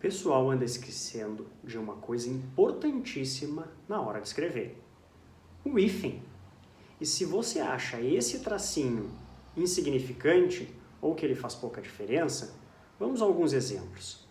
pessoal anda esquecendo de uma coisa importantíssima na hora de escrever: o hífen. E se você acha esse tracinho insignificante ou que ele faz pouca diferença, vamos a alguns exemplos.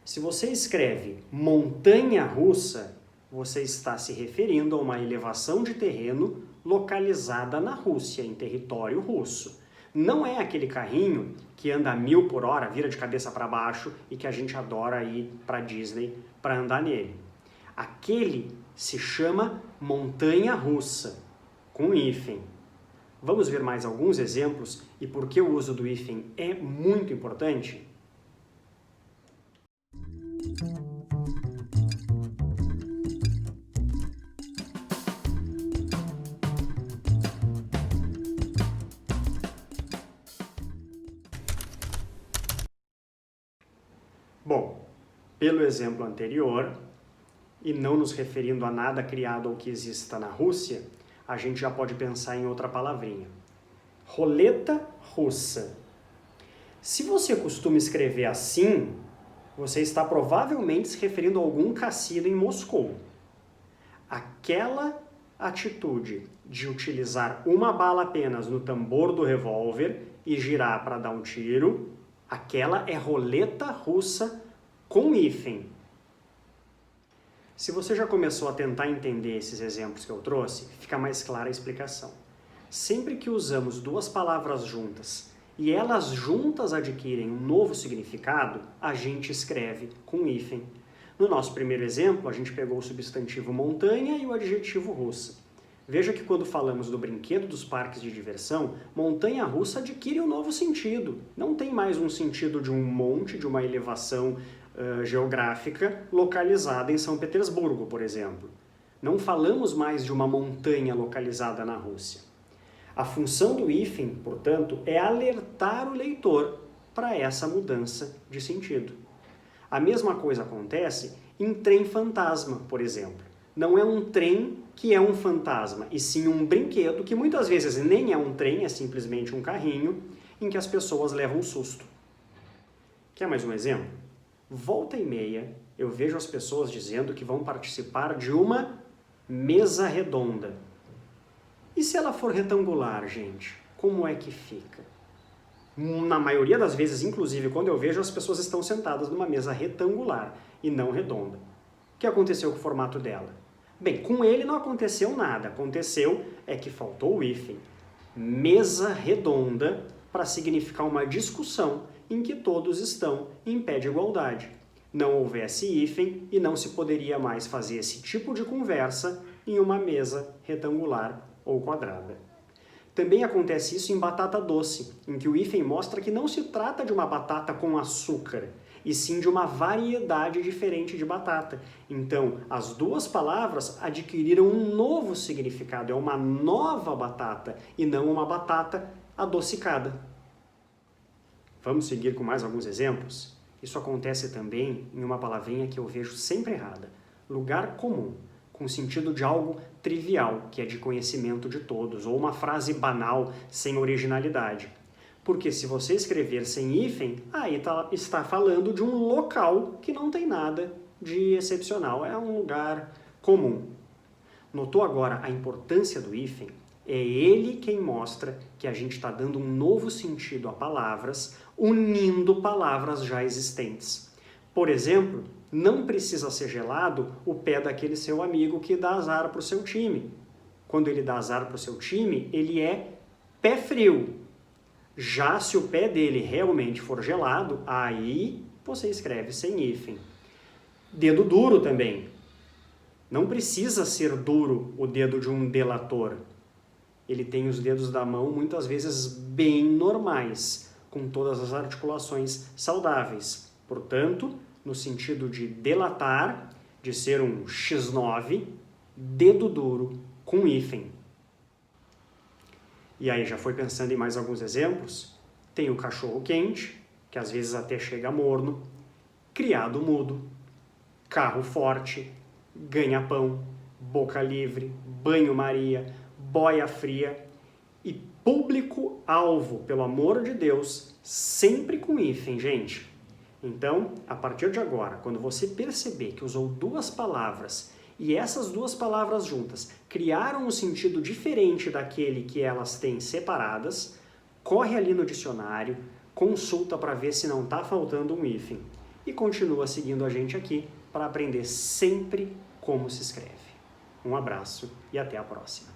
Se você escreve montanha russa, você está se referindo a uma elevação de terreno localizada na Rússia, em território russo. Não é aquele carrinho que anda a 1000 por hora, vira de cabeça para baixo e que a gente adora ir para Disney para andar nele. Aquele se chama montanha russa, com hífen. Vamos ver mais alguns exemplos e por que o uso do hífen é muito importante? Bom, pelo exemplo anterior, e não nos referindo a nada criado ou que exista na Rússia, a gente já pode pensar em outra palavrinha. Roleta russa. Se você costuma escrever assim, você está provavelmente se referindo a algum cassino em Moscou. Aquela atitude de utilizar uma bala apenas no tambor do revólver e girar para dar um tiro, aquela é roleta russa com hífen. Se você já começou a tentar entender esses exemplos que eu trouxe, fica mais clara a explicação. Sempre que usamos duas palavras juntas e elas juntas adquirem um novo significado, a gente escreve com hífen. No nosso primeiro exemplo, a gente pegou o substantivo montanha e o adjetivo russa. Veja que quando falamos do brinquedo dos parques de diversão, montanha-russa adquire um novo sentido. Não tem mais um sentido de um monte, de uma elevação geográfica localizada em São Petersburgo, por exemplo. Não falamos mais de uma montanha localizada na Rússia. A função do hífen, portanto, é alertar o leitor para essa mudança de sentido. A mesma coisa acontece em trem fantasma, por exemplo. Não é um trem que é um fantasma, e sim um brinquedo que muitas vezes nem é um trem, é simplesmente um carrinho em que as pessoas levam um susto. Quer mais um exemplo? Volta e meia, eu vejo as pessoas dizendo que vão participar de uma mesa redonda. E se ela for retangular, gente? Como é que fica? Na maioria das vezes, inclusive, quando eu vejo, as pessoas estão sentadas numa mesa retangular e não redonda. O que aconteceu com o formato dela? Bem, com ele não aconteceu nada. Aconteceu é que faltou o hífen. Mesa redonda para significar uma discussão em que todos estão em pé de igualdade. Não houvesse hífen e não se poderia mais fazer esse tipo de conversa em uma mesa retangular ou quadrada. Também acontece isso em batata doce, em que o hífen mostra que não se trata de uma batata com açúcar, e sim de uma variedade diferente de batata. Então, as duas palavras adquiriram um novo significado, é uma nova batata, e não uma batata adocicada. Vamos seguir com mais alguns exemplos? Isso acontece também em uma palavrinha que eu vejo sempre errada: lugar comum, com sentido de algo trivial, que é de conhecimento de todos, ou uma frase banal, sem originalidade. Porque se você escrever sem hífen, aí está falando de um local que não tem nada de excepcional, é um lugar comum. Notou agora a importância do hífen? É ele quem mostra que a gente está dando um novo sentido a palavras, unindo palavras já existentes. Por exemplo, não precisa ser gelado o pé daquele seu amigo que dá azar para o seu time. Quando ele dá azar para o seu time, ele é pé frio. Já se o pé dele realmente for gelado, aí você escreve sem hífen. Dedo duro também. Não precisa ser duro o dedo de um delator. Ele tem os dedos da mão muitas vezes bem normais, com todas as articulações saudáveis. Portanto, no sentido de delatar, de ser um X9, dedo duro com hífen. E aí, já foi pensando em mais alguns exemplos? Tem o cachorro quente, que às vezes até chega morno, criado mudo, carro forte, ganha-pão, boca livre, banho-maria, boia fria e público-alvo, pelo amor de Deus, sempre com hífen, gente. Então, a partir de agora, quando você perceber que usou duas palavras e essas duas palavras juntas criaram um sentido diferente daquele que elas têm separadas, corre ali no dicionário, consulta para ver se não está faltando um hífen e continua seguindo a gente aqui para aprender sempre como se escreve. Um abraço e até a próxima.